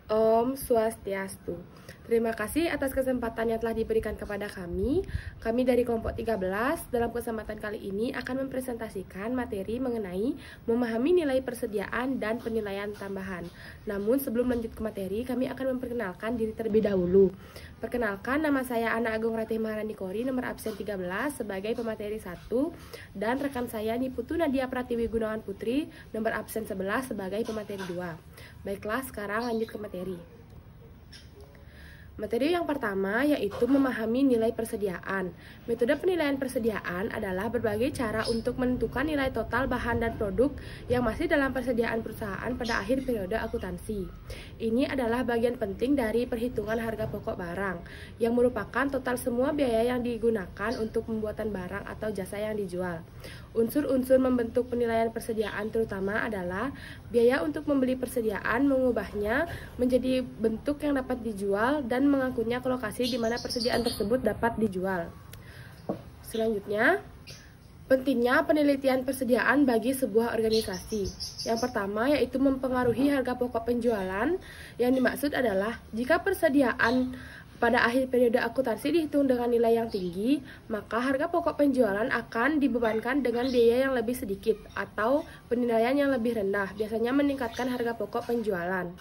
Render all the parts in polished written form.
Om Swastiastu. Terima kasih atas kesempatan yang telah diberikan kepada kami. Kami dari kelompok 13 dalam kesempatan kali ini akan mempresentasikan materi mengenai memahami nilai persediaan dan penilaian tambahan. Namun sebelum lanjut ke materi, kami akan memperkenalkan diri terlebih dahulu. Perkenalkan, nama saya Ana Agung Ratih Maharani Kori, nomor absen 13 sebagai pemateri 1, dan rekan saya Niputu Nadia Pratiwi Gunawan Putri, nomor absen 11 sebagai pemateri 2. Baiklah, sekarang lanjut ke materi. Materi yang pertama yaitu memahami nilai persediaan. Metode penilaian persediaan adalah berbagai cara untuk menentukan nilai total bahan dan produk yang masih dalam persediaan perusahaan pada akhir periode akuntansi. Ini adalah bagian penting dari perhitungan harga pokok barang, yang merupakan total semua biaya yang digunakan untuk pembuatan barang atau jasa yang dijual. Unsur-unsur membentuk penilaian persediaan terutama adalah biaya untuk membeli persediaan, mengubahnya menjadi bentuk yang dapat dijual, dan mengangkutnya ke lokasi di mana persediaan tersebut dapat dijual. Selanjutnya, pentingnya penelitian persediaan bagi sebuah organisasi. Yang pertama yaitu mempengaruhi harga pokok penjualan. Yang dimaksud adalah jika persediaan pada akhir periode akuntansi dihitung dengan nilai yang tinggi, maka harga pokok penjualan akan dibebankan dengan biaya yang lebih sedikit atau penilaian yang lebih rendah, biasanya meningkatkan harga pokok penjualan.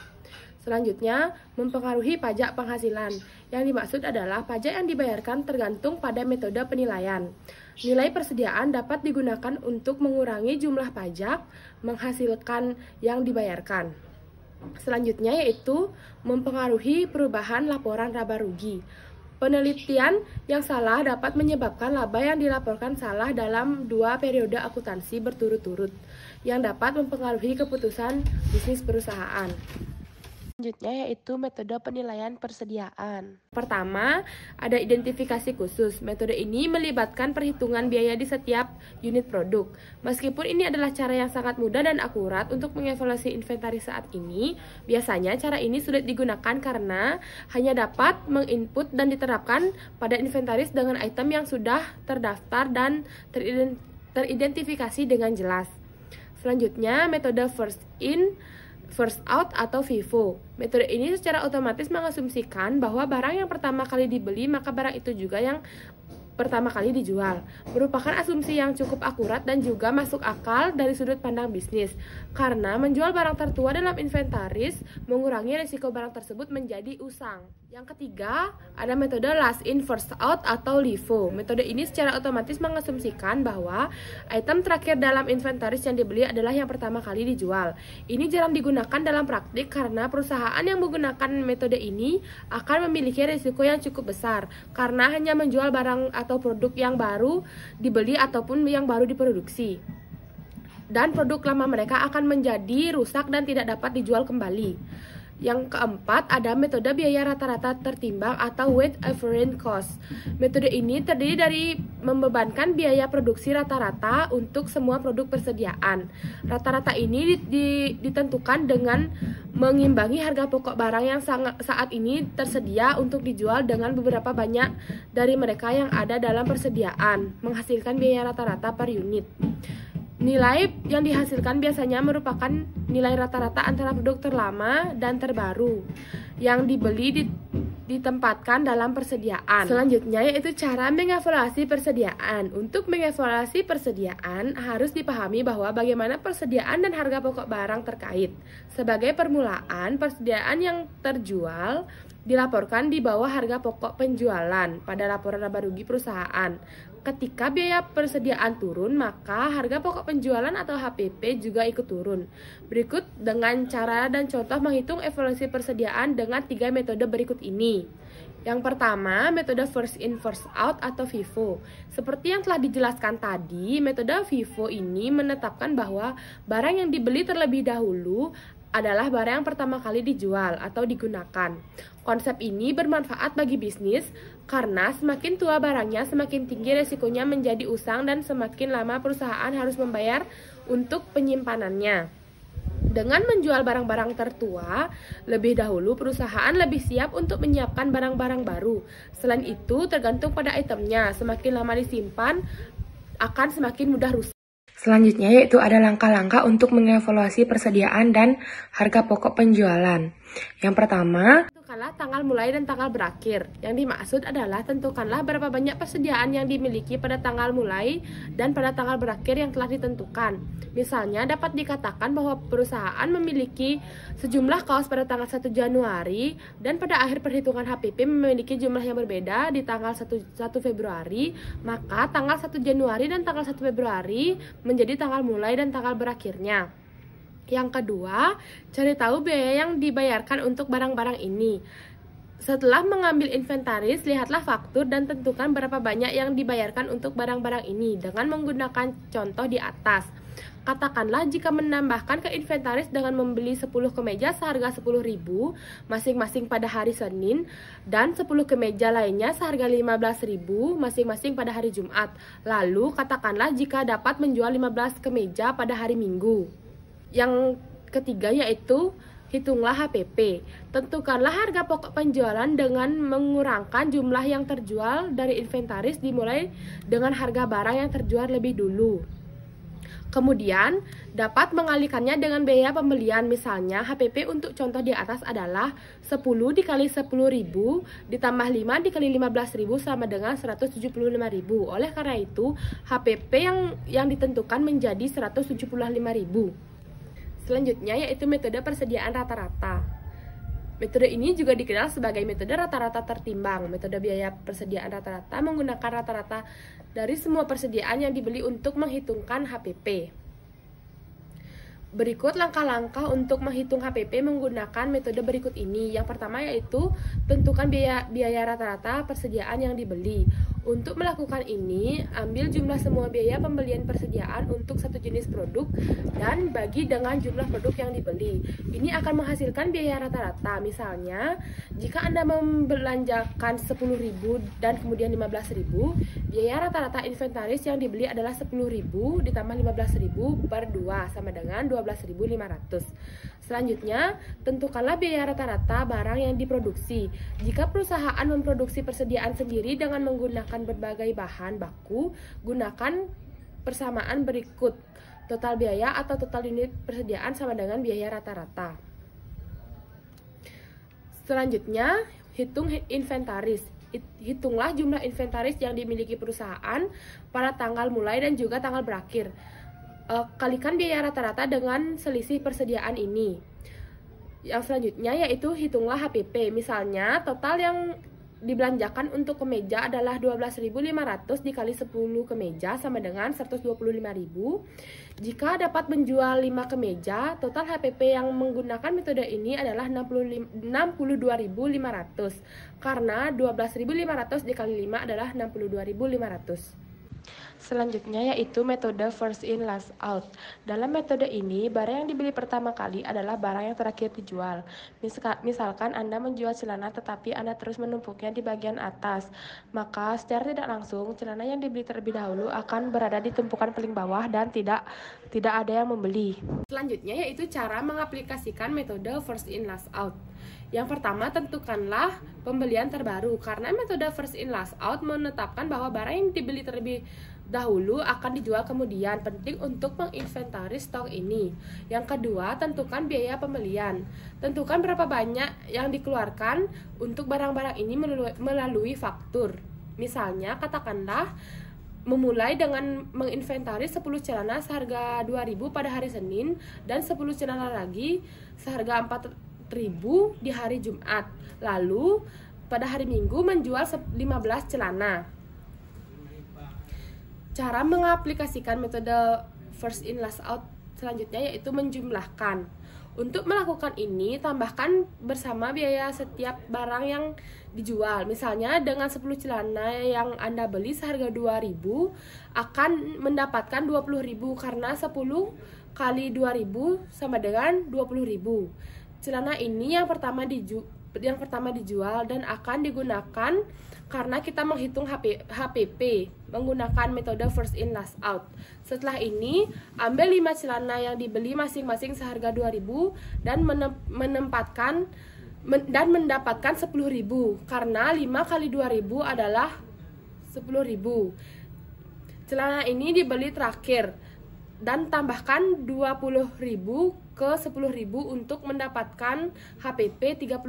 Selanjutnya, mempengaruhi pajak penghasilan. Yang dimaksud adalah pajak yang dibayarkan tergantung pada metode penilaian. Nilai persediaan dapat digunakan untuk mengurangi jumlah pajak menghasilkan yang dibayarkan. Selanjutnya yaitu mempengaruhi perubahan laporan laba rugi. Penelitian yang salah dapat menyebabkan laba yang dilaporkan salah dalam 2 periode akuntansi berturut-turut, yang dapat mempengaruhi keputusan bisnis perusahaan. Selanjutnya yaitu metode penilaian persediaan. Pertama, ada identifikasi khusus. Metode ini melibatkan perhitungan biaya di setiap unit produk. Meskipun ini adalah cara yang sangat mudah dan akurat untuk mengevaluasi inventaris saat ini, biasanya cara ini sulit digunakan karena hanya dapat menginput dan diterapkan pada inventaris dengan item yang sudah terdaftar dan teridentifikasi dengan jelas. Selanjutnya, metode first in, first out atau FIFO. Metode ini secara otomatis mengasumsikan bahwa barang yang pertama kali dibeli, maka barang itu juga yang pertama kali dijual. Merupakan asumsi yang cukup akurat dan juga masuk akal dari sudut pandang bisnis, karena menjual barang tertua dalam inventaris mengurangi risiko barang tersebut menjadi usang. Yang ketiga, ada metode last in first out atau LIFO. Metode ini secara otomatis mengasumsikan bahwa item terakhir dalam inventaris yang dibeli adalah yang pertama kali dijual. Ini jarang digunakan dalam praktik karena perusahaan yang menggunakan metode ini akan memiliki risiko yang cukup besar, karena hanya menjual barang atau produk yang baru dibeli ataupun yang baru diproduksi, dan produk lama mereka akan menjadi rusak dan tidak dapat dijual kembali. Yang keempat, ada metode biaya rata-rata tertimbang atau weighted average cost. Metode ini terdiri dari membebankan biaya produksi rata-rata untuk semua produk persediaan. Rata-rata ini ditentukan dengan mengimbangi harga pokok barang yang saat ini tersedia untuk dijual dengan beberapa banyak dari mereka yang ada dalam persediaan, menghasilkan biaya rata-rata per unit. Nilai yang dihasilkan biasanya merupakan nilai rata-rata antara produk terlama dan terbaru yang dibeli ditempatkan dalam persediaan. Selanjutnya yaitu cara mengevaluasi persediaan. Untuk mengevaluasi persediaan harus dipahami bahwa bagaimana persediaan dan harga pokok barang terkait. Sebagai permulaan, persediaan yang terjual dilaporkan di bawah harga pokok penjualan pada laporan laba rugi perusahaan. Ketika biaya persediaan turun, maka harga pokok penjualan atau HPP juga ikut turun. Berikut dengan cara dan contoh menghitung evaluasi persediaan dengan 3 metode berikut ini. Yang pertama, metode first in first out atau FIFO. Seperti yang telah dijelaskan tadi, metode FIFO ini menetapkan bahwa barang yang dibeli terlebih dahulu adalah barang yang pertama kali dijual atau digunakan. Konsep ini bermanfaat bagi bisnis karena semakin tua barangnya, semakin tinggi resikonya menjadi usang dan semakin lama perusahaan harus membayar untuk penyimpanannya. Dengan menjual barang-barang tertua lebih dahulu, perusahaan lebih siap untuk menyiapkan barang-barang baru. Selain itu, tergantung pada itemnya, semakin lama disimpan akan semakin mudah rusak. Selanjutnya yaitu ada langkah-langkah untuk mengevaluasi persediaan dan harga pokok penjualan. Yang pertama, tentukanlah tanggal mulai dan tanggal berakhir. Yang dimaksud adalah tentukanlah berapa banyak persediaan yang dimiliki pada tanggal mulai dan pada tanggal berakhir yang telah ditentukan. Misalnya, dapat dikatakan bahwa perusahaan memiliki sejumlah kaos pada tanggal 1 Januari dan pada akhir perhitungan HPP memiliki jumlah yang berbeda di tanggal 1 Februari, maka tanggal 1 Januari dan tanggal 1 Februari menjadi tanggal mulai dan tanggal berakhirnya. Yang kedua, cari tahu biaya yang dibayarkan untuk barang-barang ini. Setelah mengambil inventaris, lihatlah faktur dan tentukan berapa banyak yang dibayarkan untuk barang-barang ini dengan menggunakan contoh di atas. Katakanlah jika menambahkan ke inventaris dengan membeli 10 kemeja seharga 10.000 masing-masing pada hari Senin dan 10 kemeja lainnya seharga 15.000 masing-masing pada hari Jumat. Lalu katakanlah jika dapat menjual 15 kemeja pada hari Minggu. Yang ketiga yaitu hitunglah HPP. Tentukanlah harga pokok penjualan dengan mengurangkan jumlah yang terjual dari inventaris dimulai dengan harga barang yang terjual lebih dulu. Kemudian, dapat mengalihkannya dengan biaya pembelian. Misalnya, HPP untuk contoh di atas adalah 10 dikali 10.000 ditambah 5 dikali 15.000 sama dengan 175.000. Oleh karena itu, HPP yang ditentukan menjadi 175.000. Selanjutnya yaitu metode persediaan rata-rata. Metode ini juga dikenal sebagai metode rata-rata tertimbang. Metode biaya persediaan rata-rata menggunakan rata-rata dari semua persediaan yang dibeli untuk menghitungkan HPP. Berikut langkah-langkah untuk menghitung HPP menggunakan metode berikut ini. Yang pertama yaitu tentukan biaya rata-rata persediaan yang dibeli. Untuk melakukan ini, ambil jumlah semua biaya pembelian persediaan untuk satu jenis produk dan bagi dengan jumlah produk yang dibeli. Ini akan menghasilkan biaya rata-rata. Misalnya, jika Anda membelanjakan 10.000 dan kemudian 15.000, biaya rata-rata inventaris yang dibeli adalah 10.000 ditambah 15.000 per 2 sama dengan 12.500. Selanjutnya, tentukanlah biaya rata-rata barang yang diproduksi. Jika perusahaan memproduksi persediaan sendiri dengan menggunakan berbagai bahan baku, gunakan persamaan berikut. Total biaya atau total unit persediaan sama dengan biaya rata-rata. Selanjutnya, hitung inventaris. Hitunglah jumlah inventaris yang dimiliki perusahaan pada tanggal mulai dan juga tanggal berakhir. Kalikan biaya rata-rata dengan selisih persediaan ini. Yang selanjutnya yaitu hitunglah HPP. Misalnya total yang dibelanjakan untuk kemeja adalah 12.500 dikali 10 kemeja sama dengan 125.000. Jika dapat menjual 5 kemeja, total HPP yang menggunakan metode ini adalah 62.500 karena 12.500 dikali 5 adalah 62.500. Selanjutnya yaitu metode first in last out. Dalam metode ini, barang yang dibeli pertama kali adalah barang yang terakhir dijual. Misalkan Anda menjual celana tetapi Anda terus menumpuknya di bagian atas, maka secara tidak langsung celana yang dibeli terlebih dahulu akan berada di tumpukan paling bawah dan tidak ada yang membeli. Selanjutnya yaitu cara mengaplikasikan metode first in last out. Yang pertama, tentukanlah pembelian terbaru. Karena metode first in last out menetapkan bahwa barang yang dibeli terlebih dahulu akan dijual kemudian. Penting untuk menginventaris stok ini. Yang kedua, tentukan biaya pembelian. Tentukan berapa banyak yang dikeluarkan untuk barang-barang ini melalui faktur. Misalnya, katakanlah memulai dengan menginventaris 10 celana seharga 2.000 pada hari Senin dan 10 celana lagi seharga 4.000 di hari Jumat. Lalu pada hari Minggu menjual 15 celana. Cara mengaplikasikan metode first in last out selanjutnya yaitu menjumlahkan. Untuk melakukan ini, tambahkan bersama biaya setiap barang yang dijual. Misalnya dengan 10 celana yang Anda beli seharga 2.000 akan mendapatkan 20.000 karena 10 kali 2.000 sama dengan 20.000. Celana ini yang pertama dijual dan akan digunakan karena kita menghitung HPP menggunakan metode first in last out. Setelah ini, ambil 5 celana yang dibeli masing-masing seharga 2.000 dan mendapatkan 10.000 karena 5 kali 2.000 adalah 10.000. Celana ini dibeli terakhir dan tambahkan 20.000 ke 10.000 untuk mendapatkan HPP 30.000.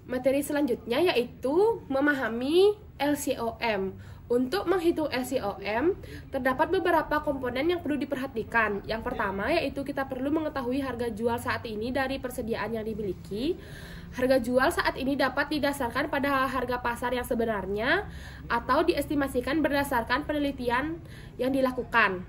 Materi selanjutnya yaitu memahami LCOM. Untuk menghitung LCOM, terdapat beberapa komponen yang perlu diperhatikan. Yang pertama yaitu kita perlu mengetahui harga jual saat ini dari persediaan yang dimiliki. Harga jual saat ini dapat didasarkan pada harga pasar yang sebenarnya atau diestimasikan berdasarkan penelitian yang dilakukan.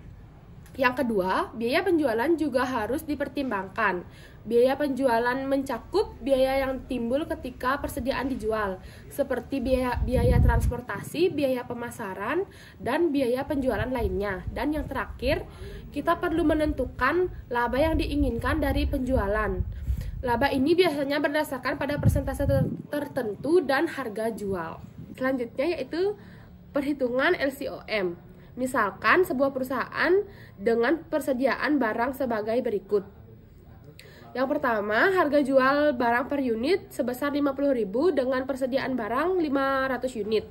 Yang kedua, biaya penjualan juga harus dipertimbangkan. Biaya penjualan mencakup biaya yang timbul ketika persediaan dijual, seperti biaya transportasi, biaya pemasaran, dan biaya penjualan lainnya. Dan yang terakhir, kita perlu menentukan laba yang diinginkan dari penjualan. Laba ini biasanya berdasarkan pada persentase tertentu dan harga jual. Selanjutnya yaitu perhitungan LCOM. Misalkan sebuah perusahaan dengan persediaan barang sebagai berikut. Yang pertama, harga jual barang per unit sebesar 50.000 dengan persediaan barang 500 unit.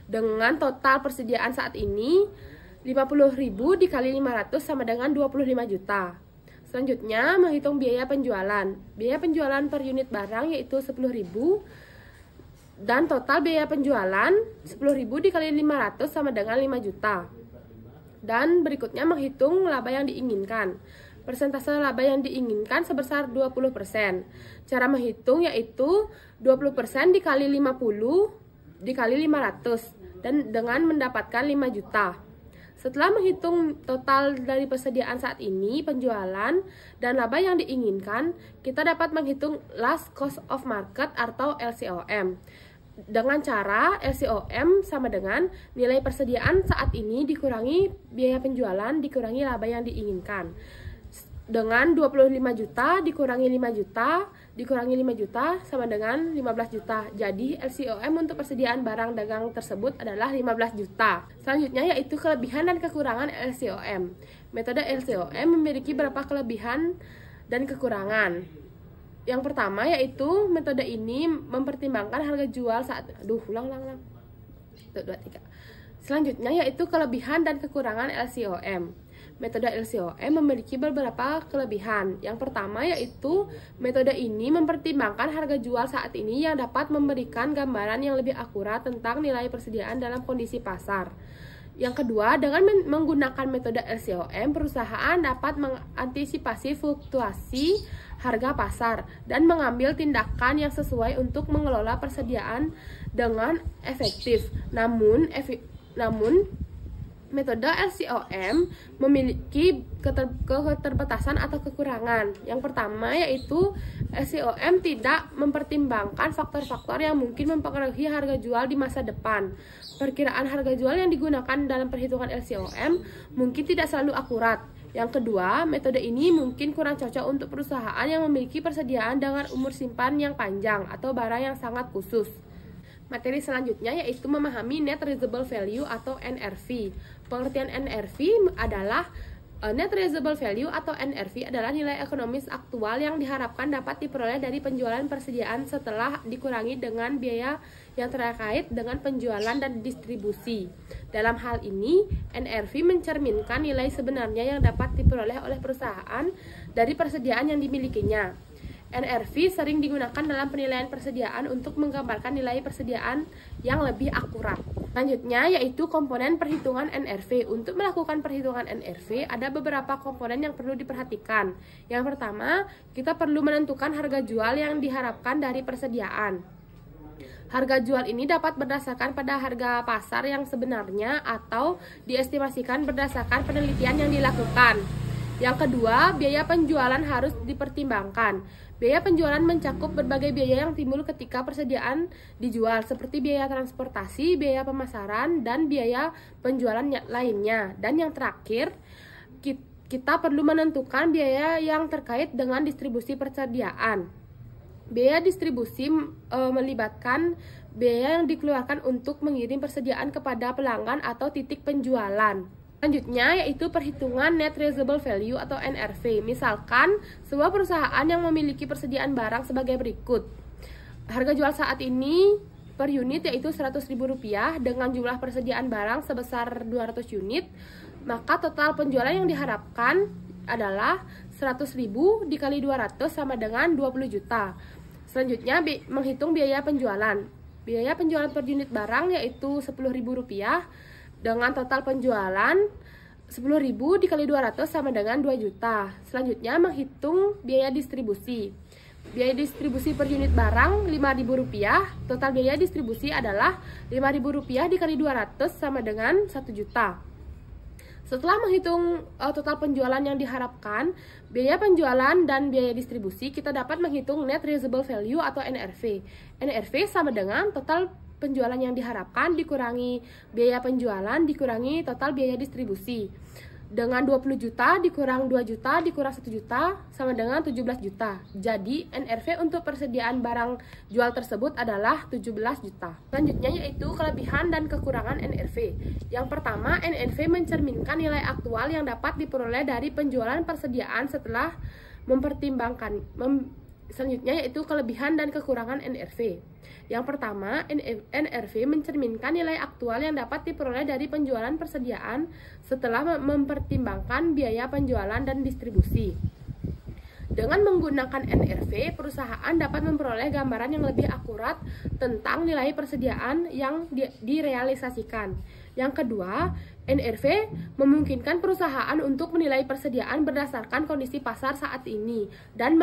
Dengan total persediaan saat ini 50.000 dikali 500 sama dengan 25 juta. Selanjutnya, menghitung biaya penjualan. Biaya penjualan per unit barang yaitu 10.000 dan total biaya penjualan 10.000 dikali 500 sama dengan 5 juta. Dan berikutnya menghitung laba yang diinginkan. Persentase laba yang diinginkan sebesar 20%. Cara menghitung yaitu 20% dikali 50 dikali 500 dan dengan mendapatkan 5 juta. Setelah menghitung total dari persediaan saat ini, penjualan, dan laba yang diinginkan, kita dapat menghitung last cost of market atau LCOM. Dengan cara LCOM sama dengan nilai persediaan saat ini dikurangi biaya penjualan dikurangi laba yang diinginkan. Dengan 25 juta dikurangi 5 juta dikurangi 5 juta sama dengan 15 juta. Jadi LCOM untuk persediaan barang dagang tersebut adalah 15 juta. Selanjutnya yaitu kelebihan dan kekurangan LCOM. Metode LCOM memiliki beberapa kelebihan dan kekurangan. Yang pertama yaitu metode ini mempertimbangkan harga jual saat Selanjutnya yaitu kelebihan dan kekurangan LCOM. Metode LCOM memiliki beberapa kelebihan. Yang pertama yaitu metode ini mempertimbangkan harga jual saat ini yang dapat memberikan gambaran yang lebih akurat tentang nilai persediaan dalam kondisi pasar. Yang kedua, dengan menggunakan metode LCOM, perusahaan dapat mengantisipasi fluktuasi harga pasar dan mengambil tindakan yang sesuai untuk mengelola persediaan dengan efektif. Namun metode LCOM memiliki keterbatasan atau kekurangan. Yang pertama yaitu LCOM tidak mempertimbangkan faktor-faktor yang mungkin mempengaruhi harga jual di masa depan. Perkiraan harga jual yang digunakan dalam perhitungan LCOM mungkin tidak selalu akurat. Yang kedua, metode ini mungkin kurang cocok untuk perusahaan yang memiliki persediaan dengan umur simpan yang panjang atau barang yang sangat khusus. Materi selanjutnya yaitu memahami Net Realizable Value atau NRV. Pengertian NRV adalah Net Realizable Value atau NRV adalah nilai ekonomis aktual yang diharapkan dapat diperoleh dari penjualan persediaan setelah dikurangi dengan biaya yang terkait dengan penjualan dan distribusi. Dalam hal ini, NRV mencerminkan nilai sebenarnya yang dapat diperoleh oleh perusahaan dari persediaan yang dimilikinya. NRV sering digunakan dalam penilaian persediaan untuk menggambarkan nilai persediaan yang lebih akurat. Selanjutnya yaitu komponen perhitungan NRV. Untuk melakukan perhitungan NRV ada beberapa komponen yang perlu diperhatikan. Yang pertama, kita perlu menentukan harga jual yang diharapkan dari persediaan. Harga jual ini dapat berdasarkan pada harga pasar yang sebenarnya atau diestimasikan berdasarkan penelitian yang dilakukan. Yang kedua, biaya penjualan harus dipertimbangkan. Biaya penjualan mencakup berbagai biaya yang timbul ketika persediaan dijual, seperti biaya transportasi, biaya pemasaran, dan biaya penjualan lainnya. Dan yang terakhir, kita perlu menentukan biaya yang terkait dengan distribusi persediaan. Biaya distribusi melibatkan biaya yang dikeluarkan untuk mengirim persediaan kepada pelanggan atau titik penjualan. Selanjutnya yaitu perhitungan Net Realizable Value atau NRV. Misalkan sebuah perusahaan yang memiliki persediaan barang sebagai berikut. Harga jual saat ini per unit yaitu Rp100.000 dengan jumlah persediaan barang sebesar 200 unit. Maka total penjualan yang diharapkan adalah 100.000 dikali 200 sama dengan 20 juta. Selanjutnya menghitung biaya penjualan. Biaya penjualan per unit barang yaitu Rp10.000 dengan total penjualan 10.000 dikali 200 sama dengan 2 juta. Selanjutnya menghitung biaya distribusi. Biaya distribusi per unit barang Rp5.000. Total biaya distribusi adalah Rp5.000 dikali 200 sama dengan 1 juta. Setelah menghitung total penjualan yang diharapkan, biaya penjualan dan biaya distribusi, kita dapat menghitung net realizable value atau NRV. NRV sama dengan total penjualan yang diharapkan dikurangi biaya penjualan dikurangi total biaya distribusi. Dengan 20 juta dikurang 2 juta dikurang 1 juta sama dengan 17 juta. Jadi NRV untuk persediaan barang jual tersebut adalah 17 juta. Selanjutnya yaitu kelebihan dan kekurangan NRV. Yang pertama, NRV mencerminkan nilai aktual yang dapat diperoleh dari penjualan persediaan setelah mempertimbangkan. Selanjutnya yaitu kelebihan dan kekurangan NRV. Yang pertama, NRV mencerminkan nilai aktual yang dapat diperoleh dari penjualan persediaan setelah mempertimbangkan biaya penjualan dan distribusi. Dengan menggunakan NRV, perusahaan dapat memperoleh gambaran yang lebih akurat tentang nilai persediaan yang direalisasikan. Yang kedua, NRV memungkinkan perusahaan untuk menilai persediaan berdasarkan kondisi pasar saat ini dan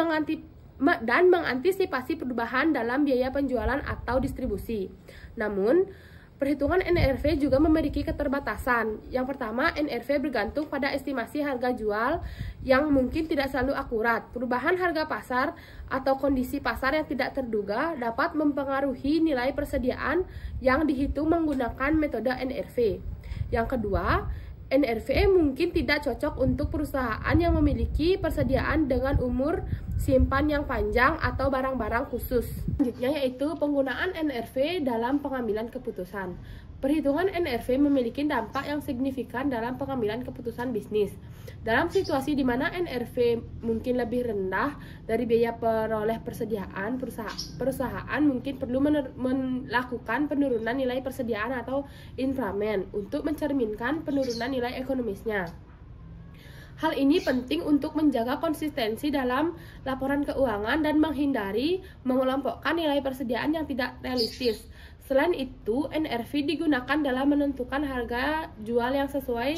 mengantisipasi perubahan dalam biaya penjualan atau distribusi. Namun, perhitungan NRV juga memiliki keterbatasan. Yang pertama, NRV bergantung pada estimasi harga jual yang mungkin tidak selalu akurat. Perubahan harga pasar atau kondisi pasar yang tidak terduga dapat mempengaruhi nilai persediaan yang dihitung menggunakan metode NRV. Yang kedua, NRV mungkin tidak cocok untuk perusahaan yang memiliki persediaan dengan umur simpan yang panjang atau barang-barang khusus. Selanjutnya yaitu penggunaan NRV dalam pengambilan keputusan. Perhitungan NRV memiliki dampak yang signifikan dalam pengambilan keputusan bisnis. Dalam situasi di mana NRV mungkin lebih rendah dari biaya peroleh persediaan, perusahaan mungkin perlu melakukan penurunan nilai persediaan atau inframen untuk mencerminkan penurunan nilai ekonomisnya. Hal ini penting untuk menjaga konsistensi dalam laporan keuangan dan menghindari mengelompokkan nilai persediaan yang tidak realistis. Selain itu, NRV digunakan dalam menentukan harga jual yang sesuai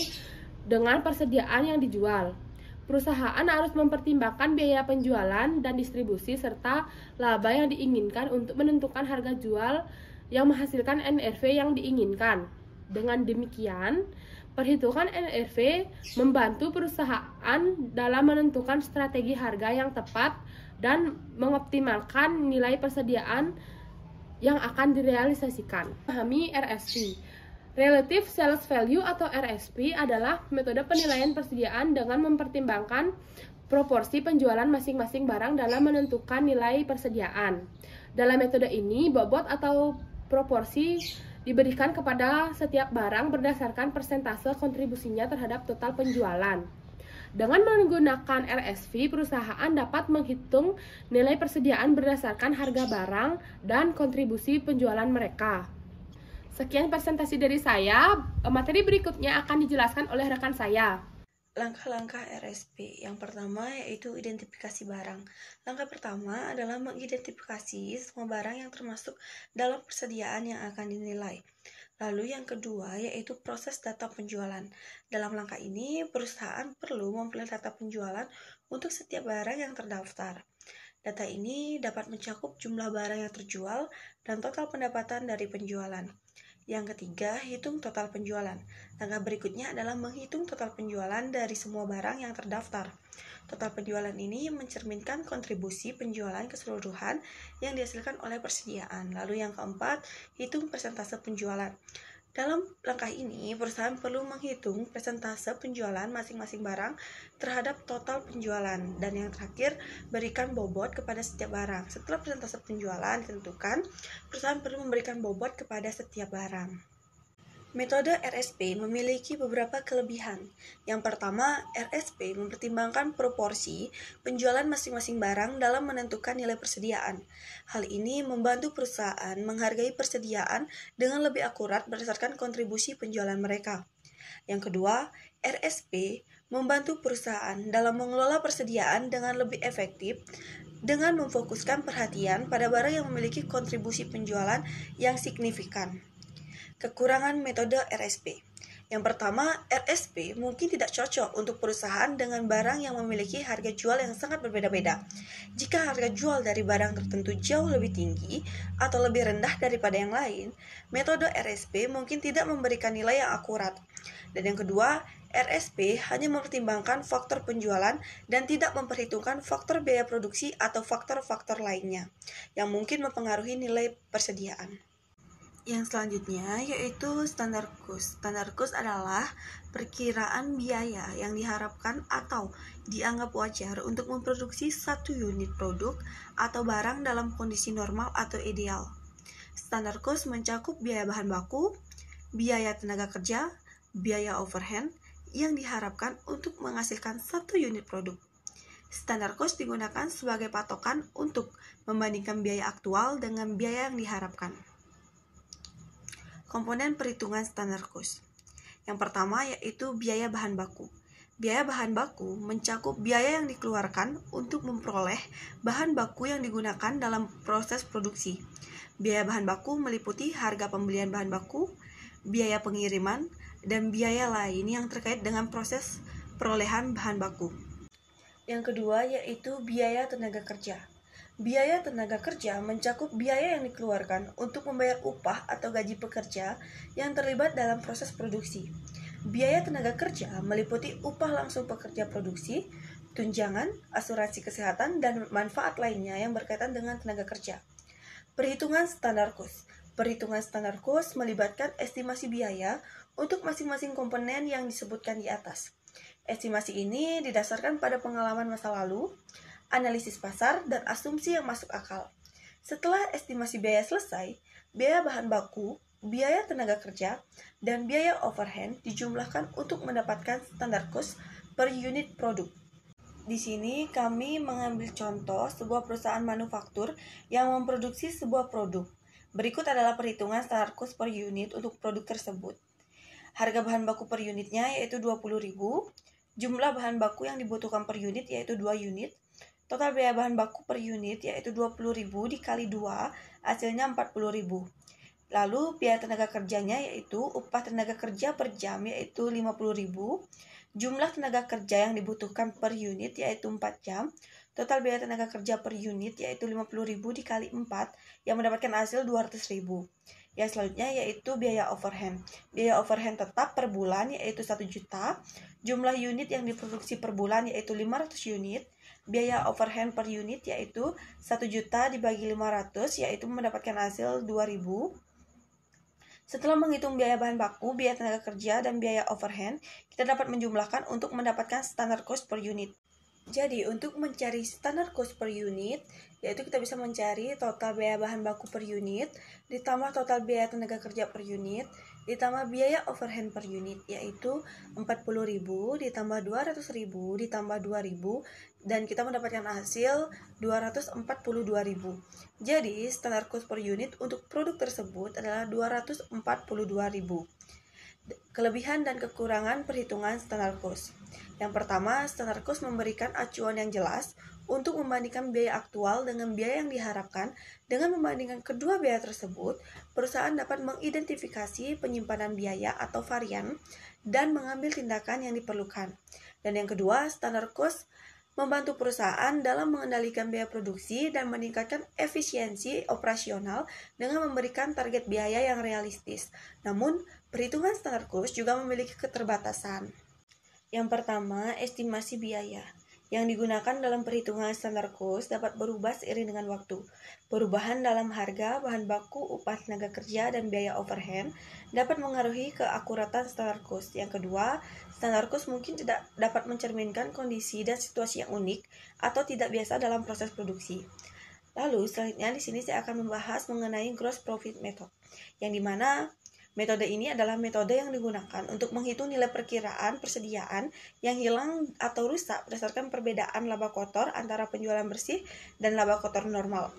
dengan persediaan yang dijual. Perusahaan harus mempertimbangkan biaya penjualan dan distribusi serta laba yang diinginkan untuk menentukan harga jual yang menghasilkan NRV yang diinginkan. Dengan demikian, perhitungan NRV membantu perusahaan dalam menentukan strategi harga yang tepat dan mengoptimalkan nilai persediaan yang akan direalisasikan. Pahami RSP. Relative Sales Value atau RSP adalah metode penilaian persediaan dengan mempertimbangkan proporsi penjualan masing-masing barang dalam menentukan nilai persediaan. Dalam metode ini, bobot atau proporsi diberikan kepada setiap barang berdasarkan persentase kontribusinya terhadap total penjualan. Dengan menggunakan RSV, perusahaan dapat menghitung nilai persediaan berdasarkan harga barang dan kontribusi penjualan mereka. Sekian presentasi dari saya. Materi berikutnya akan dijelaskan oleh rekan saya. Langkah-langkah RSP. Yang pertama yaitu identifikasi barang. Langkah pertama adalah mengidentifikasi semua barang yang termasuk dalam persediaan yang akan dinilai. Lalu yang kedua yaitu proses data penjualan. Dalam langkah ini, perusahaan perlu memperoleh data penjualan untuk setiap barang yang terdaftar. Data ini dapat mencakup jumlah barang yang terjual dan total pendapatan dari penjualan. Yang ketiga, hitung total penjualan. Langkah berikutnya adalah menghitung total penjualan dari semua barang yang terdaftar. Total penjualan ini mencerminkan kontribusi penjualan keseluruhan yang dihasilkan oleh persediaan. Lalu yang keempat, hitung persentase penjualan. Dalam langkah ini, perusahaan perlu menghitung persentase penjualan masing-masing barang terhadap total penjualan. Dan yang terakhir, berikan bobot kepada setiap barang. Setelah persentase penjualan ditentukan, perusahaan perlu memberikan bobot kepada setiap barang. Metode RSP memiliki beberapa kelebihan. Yang pertama, RSP mempertimbangkan proporsi penjualan masing-masing barang dalam menentukan nilai persediaan. Hal ini membantu perusahaan menghargai persediaan dengan lebih akurat berdasarkan kontribusi penjualan mereka. Yang kedua, RSP membantu perusahaan dalam mengelola persediaan dengan lebih efektif dengan memfokuskan perhatian pada barang yang memiliki kontribusi penjualan yang signifikan. Kekurangan metode RSP. Yang pertama, RSP mungkin tidak cocok untuk perusahaan dengan barang yang memiliki harga jual yang sangat berbeda-beda. Jika harga jual dari barang tertentu jauh lebih tinggi atau lebih rendah daripada yang lain, metode RSP mungkin tidak memberikan nilai yang akurat. Dan yang kedua, RSP hanya mempertimbangkan faktor penjualan dan tidak memperhitungkan faktor biaya produksi atau faktor-faktor lainnya yang mungkin mempengaruhi nilai persediaan. Yang selanjutnya yaitu standar cost. Standar cost adalah perkiraan biaya yang diharapkan atau dianggap wajar untuk memproduksi satu unit produk atau barang dalam kondisi normal atau ideal. Standar cost mencakup biaya bahan baku, biaya tenaga kerja, biaya overhead yang diharapkan untuk menghasilkan satu unit produk. Standar cost digunakan sebagai patokan untuk membandingkan biaya aktual dengan biaya yang diharapkan. Komponen perhitungan standar cost. Yang pertama yaitu biaya bahan baku. Biaya bahan baku mencakup biaya yang dikeluarkan untuk memperoleh bahan baku yang digunakan dalam proses produksi. Biaya bahan baku meliputi harga pembelian bahan baku, biaya pengiriman, dan biaya lain yang terkait dengan proses perolehan bahan baku. Yang kedua yaitu biaya tenaga kerja. Biaya tenaga kerja mencakup biaya yang dikeluarkan untuk membayar upah atau gaji pekerja yang terlibat dalam proses produksi. Biaya tenaga kerja meliputi upah langsung pekerja produksi, tunjangan, asuransi kesehatan, dan manfaat lainnya yang berkaitan dengan tenaga kerja. Perhitungan standar cost. Perhitungan standar cost melibatkan estimasi biaya untuk masing-masing komponen yang disebutkan di atas. Estimasi ini didasarkan pada pengalaman masa lalu, analisis pasar, dan asumsi yang masuk akal. Setelah estimasi biaya selesai, biaya bahan baku, biaya tenaga kerja, dan biaya overhead dijumlahkan untuk mendapatkan standar cost per unit produk. Di sini kami mengambil contoh sebuah perusahaan manufaktur yang memproduksi sebuah produk. Berikut adalah perhitungan standar cost per unit untuk produk tersebut. Harga bahan baku per unitnya yaitu 20.000, jumlah bahan baku yang dibutuhkan per unit yaitu 2 unit, total biaya bahan baku per unit yaitu 20.000 dikali 2, hasilnya 40.000. Lalu biaya tenaga kerjanya yaitu upah tenaga kerja per jam yaitu 50.000, jumlah tenaga kerja yang dibutuhkan per unit yaitu 4 jam, total biaya tenaga kerja per unit yaitu 50.000 dikali 4 yang mendapatkan hasil 200.000. Yang selanjutnya yaitu biaya overhead. Biaya overhead tetap per bulan yaitu 1 juta, jumlah unit yang diproduksi per bulan yaitu 500 unit, biaya overhead per unit yaitu 1 juta dibagi 500 yaitu mendapatkan hasil 2.000. Setelah menghitung biaya bahan baku, biaya tenaga kerja, dan biaya overhead, kita dapat menjumlahkan untuk mendapatkan standar cost per unit. Jadi, untuk mencari standar cost per unit, yaitu kita bisa mencari total biaya bahan baku per unit, ditambah total biaya tenaga kerja per unit, ditambah biaya overhead per unit, yaitu 40.000 ditambah 200.000 ditambah 2.000, dan kita mendapatkan hasil 242.000. Jadi, standar cost per unit untuk produk tersebut adalah 242.000. Kelebihan dan kekurangan perhitungan standar cost. Yang pertama, standar cost memberikan acuan yang jelas untuk membandingkan biaya aktual dengan biaya yang diharapkan. Dengan membandingkan kedua biaya tersebut, perusahaan dapat mengidentifikasi penyimpanan biaya atau varian dan mengambil tindakan yang diperlukan. Dan yang kedua, standar cost membantu perusahaan dalam mengendalikan biaya produksi dan meningkatkan efisiensi operasional dengan memberikan target biaya yang realistis. Namun, perhitungan standar cost juga memiliki keterbatasan. Yang pertama, estimasi biaya. Yang digunakan dalam perhitungan standar cost dapat berubah seiring dengan waktu. Perubahan dalam harga, bahan baku, upah tenaga kerja, dan biaya overhead dapat mengaruhi keakuratan standar cost. Yang kedua, standar cost mungkin tidak dapat mencerminkan kondisi dan situasi yang unik atau tidak biasa dalam proses produksi. Lalu, selanjutnya di sini saya akan membahas mengenai gross profit method, yang dimana metode ini adalah metode yang digunakan untuk menghitung nilai perkiraan persediaan yang hilang atau rusak berdasarkan perbedaan laba kotor antara penjualan bersih dan laba kotor normal.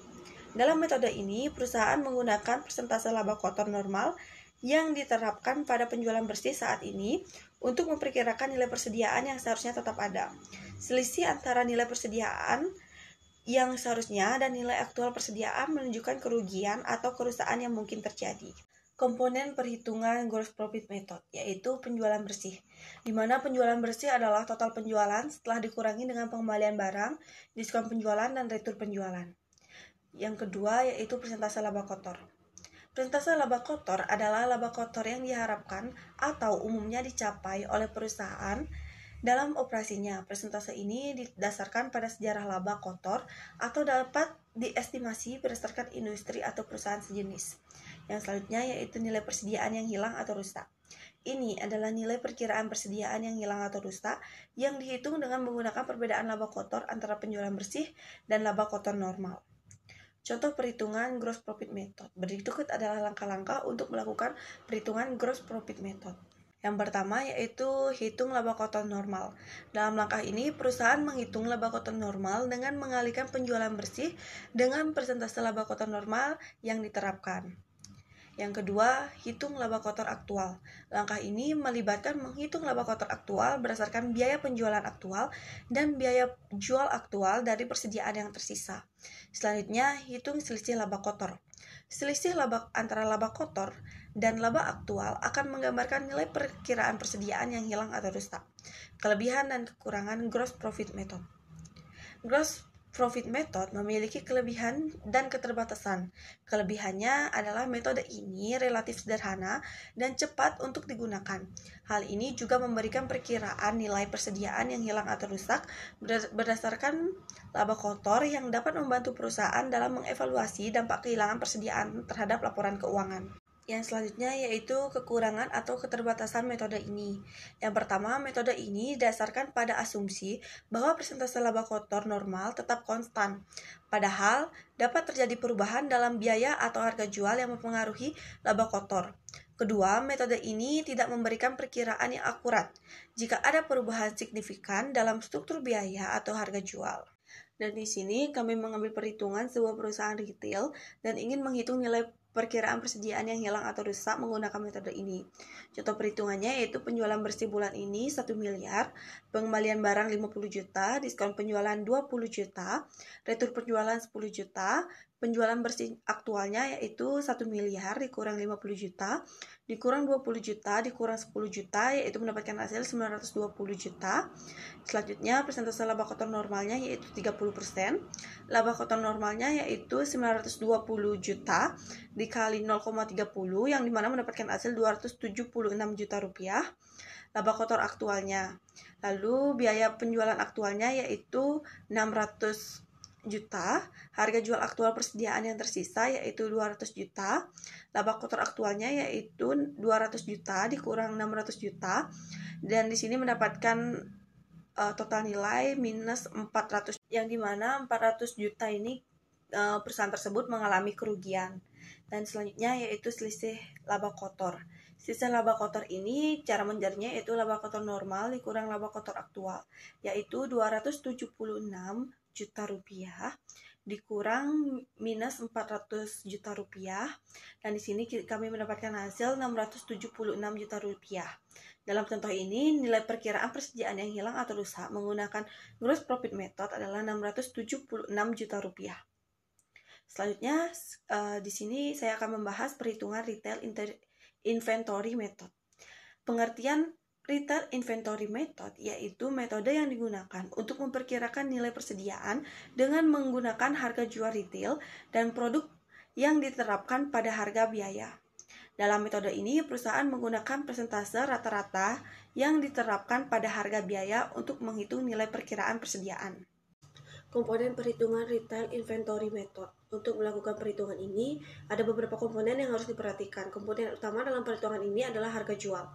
Dalam metode ini, perusahaan menggunakan persentase laba kotor normal yang diterapkan pada penjualan bersih saat ini untuk memperkirakan nilai persediaan yang seharusnya tetap ada. Selisih antara nilai persediaan yang seharusnya dan nilai aktual persediaan menunjukkan kerugian atau kerusakan yang mungkin terjadi. Komponen perhitungan gross profit method, yaitu penjualan bersih, di mana penjualan bersih adalah total penjualan setelah dikurangi dengan pengembalian barang, diskon penjualan, dan retur penjualan. Yang kedua yaitu persentase laba kotor. Persentase laba kotor adalah laba kotor yang diharapkan atau umumnya dicapai oleh perusahaan dalam operasinya. Persentase ini didasarkan pada sejarah laba kotor atau dapat diestimasi berdasarkan industri atau perusahaan sejenis. Yang selanjutnya yaitu nilai persediaan yang hilang atau rusak. Ini adalah nilai perkiraan persediaan yang hilang atau rusak yang dihitung dengan menggunakan perbedaan laba kotor antara penjualan bersih dan laba kotor normal. Contoh perhitungan gross profit method. Berikut adalah langkah-langkah untuk melakukan perhitungan gross profit method. Yang pertama yaitu hitung laba kotor normal. Dalam langkah ini, perusahaan menghitung laba kotor normal dengan mengalihkan penjualan bersih dengan persentase laba kotor normal yang diterapkan. Yang kedua, hitung laba kotor aktual. Langkah ini melibatkan menghitung laba kotor aktual berdasarkan biaya penjualan aktual dan biaya jual aktual dari persediaan yang tersisa. Selanjutnya, hitung selisih laba kotor. Selisih laba antara laba kotor dan laba aktual akan menggambarkan nilai perkiraan persediaan yang hilang atau rusak. Kelebihan dan kekurangan gross profit method. Gross profit method memiliki kelebihan dan keterbatasan. Kelebihannya adalah metode ini relatif sederhana dan cepat untuk digunakan. Hal ini juga memberikan perkiraan nilai persediaan yang hilang atau rusak berdasarkan laba kotor yang dapat membantu perusahaan dalam mengevaluasi dampak kehilangan persediaan terhadap laporan keuangan. Yang selanjutnya yaitu kekurangan atau keterbatasan metode ini. Yang pertama, metode ini didasarkan pada asumsi bahwa persentase laba kotor normal tetap konstan. Padahal, dapat terjadi perubahan dalam biaya atau harga jual yang mempengaruhi laba kotor. Kedua, metode ini tidak memberikan perkiraan yang akurat jika ada perubahan signifikan dalam struktur biaya atau harga jual. Dan di sini kami mengambil perhitungan sebuah perusahaan retail dan ingin menghitung nilai perkiraan persediaan yang hilang atau rusak menggunakan metode ini. Contoh perhitungannya yaitu penjualan bersih bulan ini 1 miliar, pengembalian barang 50 juta, diskon penjualan 20 juta, retur penjualan 10 juta, penjualan bersih aktualnya yaitu 1 miliar dikurang 50 juta, dikurang 20 juta, dikurang 10 juta, yaitu mendapatkan hasil 920 juta. Selanjutnya, persentase laba kotor normalnya yaitu 30%. Laba kotor normalnya yaitu 920 juta dikali 0,30 yang dimana mendapatkan hasil 276 juta rupiah. Laba kotor aktualnya. Lalu biaya penjualan aktualnya yaitu 600 juta, harga jual aktual persediaan yang tersisa yaitu 200 juta, laba kotor aktualnya yaitu 200 juta dikurang 600 juta, dan di sini mendapatkan total nilai minus 400, yang dimana 400 juta ini perusahaan tersebut mengalami kerugian. Dan selanjutnya yaitu selisih laba kotor. Selisih laba kotor ini cara menjadinya yaitu laba kotor normal dikurang laba kotor aktual, yaitu 276 juta rupiah dikurang minus 400 juta rupiah, dan di sini kami mendapatkan hasil 676 juta rupiah. Dalam contoh ini, nilai perkiraan persediaan yang hilang atau rusak menggunakan gross profit method adalah 676 juta rupiah. Selanjutnya, di sini saya akan membahas perhitungan retail inventory method. Pengertian retail inventory method yaitu metode yang digunakan untuk memperkirakan nilai persediaan dengan menggunakan harga jual retail dan produk yang diterapkan pada harga biaya. Dalam metode ini, perusahaan menggunakan persentase rata-rata yang diterapkan pada harga biaya untuk menghitung nilai perkiraan persediaan. Komponen perhitungan retail inventory method. Untuk melakukan perhitungan ini, ada beberapa komponen yang harus diperhatikan. Komponen utama dalam perhitungan ini adalah harga jual.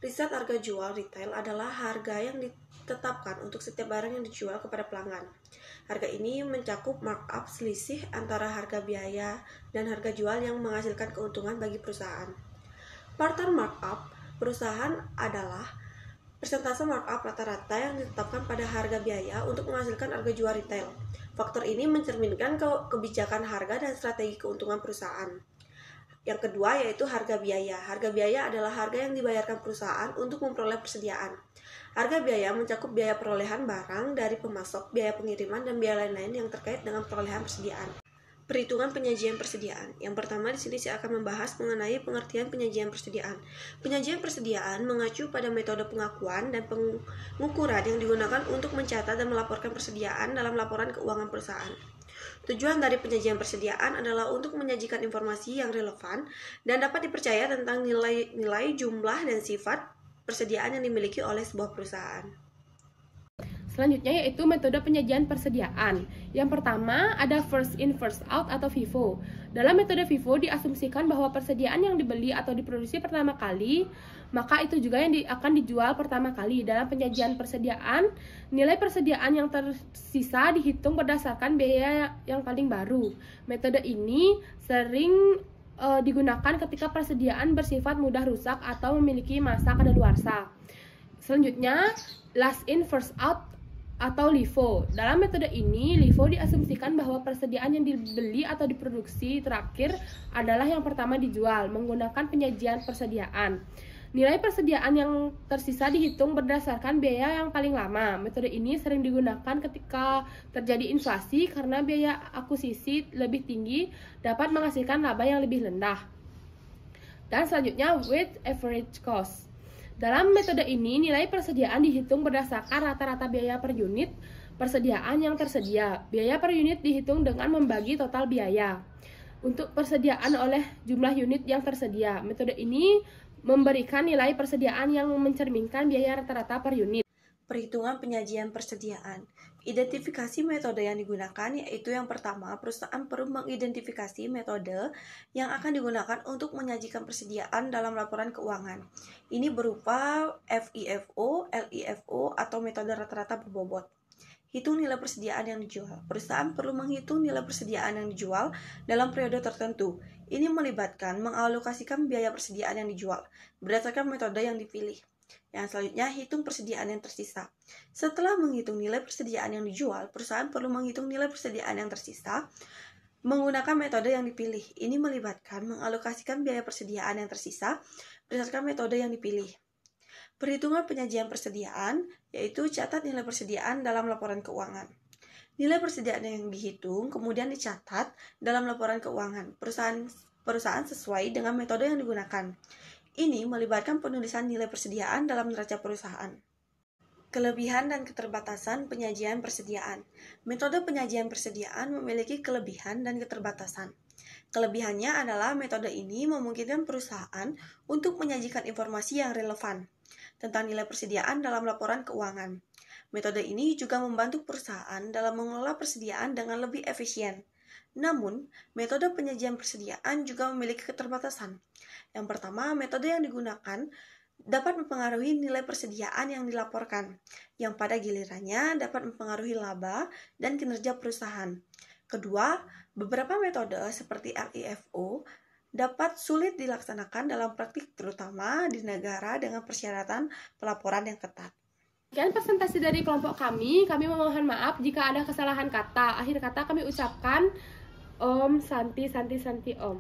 Riset harga jual retail adalah harga yang ditetapkan untuk setiap barang yang dijual kepada pelanggan. Harga ini mencakup markup selisih antara harga biaya dan harga jual yang menghasilkan keuntungan bagi perusahaan. Partner markup perusahaan adalah persentase markup rata-rata yang ditetapkan pada harga biaya untuk menghasilkan harga jual retail. Faktor ini mencerminkan kebijakan harga dan strategi keuntungan perusahaan. Yang kedua yaitu harga biaya. Harga biaya adalah harga yang dibayarkan perusahaan untuk memperoleh persediaan. Harga biaya mencakup biaya perolehan barang dari pemasok, biaya pengiriman, dan biaya lain-lain yang terkait dengan perolehan persediaan. Perhitungan penyajian persediaan. Yang pertama di sini saya akan membahas mengenai pengertian penyajian persediaan. Penyajian persediaan mengacu pada metode pengakuan dan pengukuran yang digunakan untuk mencatat dan melaporkan persediaan dalam laporan keuangan perusahaan. Tujuan dari penyajian persediaan adalah untuk menyajikan informasi yang relevan dan dapat dipercaya tentang nilai, jumlah, dan sifat persediaan yang dimiliki oleh sebuah perusahaan. Selanjutnya yaitu metode penyajian persediaan. Yang pertama ada first in first out atau FIFO. Dalam metode FIFO diasumsikan bahwa persediaan yang dibeli atau diproduksi pertama kali, maka itu juga yang akan dijual pertama kali. Dalam penyajian persediaan, nilai persediaan yang tersisa dihitung berdasarkan biaya yang paling baru. Metode ini sering digunakan ketika persediaan bersifat mudah rusak atau memiliki masa kadaluarsa. Selanjutnya, last in first out atau LIFO. Dalam metode ini, LIFO diasumsikan bahwa persediaan yang dibeli atau diproduksi terakhir adalah yang pertama dijual menggunakan penyajian persediaan. Nilai persediaan yang tersisa dihitung berdasarkan biaya yang paling lama. Metode ini sering digunakan ketika terjadi inflasi karena biaya akuisisi lebih tinggi dapat menghasilkan laba yang lebih rendah. Dan selanjutnya, weighted average cost. Dalam metode ini, nilai persediaan dihitung berdasarkan rata-rata biaya per unit persediaan yang tersedia. Biaya per unit dihitung dengan membagi total biaya untuk persediaan oleh jumlah unit yang tersedia. Metode ini memberikan nilai persediaan yang mencerminkan biaya rata-rata per unit. Perhitungan penyajian persediaan. Identifikasi metode yang digunakan yaitu yang pertama, perusahaan perlu mengidentifikasi metode yang akan digunakan untuk menyajikan persediaan dalam laporan keuangan. Ini berupa FIFO, LIFO, atau metode rata-rata berbobot. Hitung nilai persediaan yang dijual. Perusahaan perlu menghitung nilai persediaan yang dijual dalam periode tertentu. Ini melibatkan mengalokasikan biaya persediaan yang dijual berdasarkan metode yang dipilih. Yang selanjutnya, hitung persediaan yang tersisa. Setelah menghitung nilai persediaan yang dijual, perusahaan perlu menghitung nilai persediaan yang tersisa menggunakan metode yang dipilih. Ini melibatkan mengalokasikan biaya persediaan yang tersisa berdasarkan metode yang dipilih. Perhitungan penyajian persediaan, yaitu catat nilai persediaan dalam laporan keuangan. Nilai persediaan yang dihitung kemudian dicatat dalam laporan keuangan perusahaan sesuai dengan metode yang digunakan. Ini melibatkan penulisan nilai persediaan dalam neraca perusahaan. Kelebihan dan keterbatasan penyajian persediaan. Metode penyajian persediaan memiliki kelebihan dan keterbatasan. Kelebihannya adalah metode ini memungkinkan perusahaan untuk menyajikan informasi yang relevan tentang nilai persediaan dalam laporan keuangan. Metode ini juga membantu perusahaan dalam mengelola persediaan dengan lebih efisien. Namun, metode penyajian persediaan juga memiliki keterbatasan. Yang pertama, metode yang digunakan dapat mempengaruhi nilai persediaan yang dilaporkan, yang pada gilirannya dapat mempengaruhi laba dan kinerja perusahaan. Kedua, beberapa metode seperti LIFO dapat sulit dilaksanakan dalam praktik, terutama di negara dengan persyaratan pelaporan yang ketat. Sekian presentasi dari kelompok kami memohon maaf jika ada kesalahan kata. Akhir kata kami ucapkan Om Santi Santi Santi Om.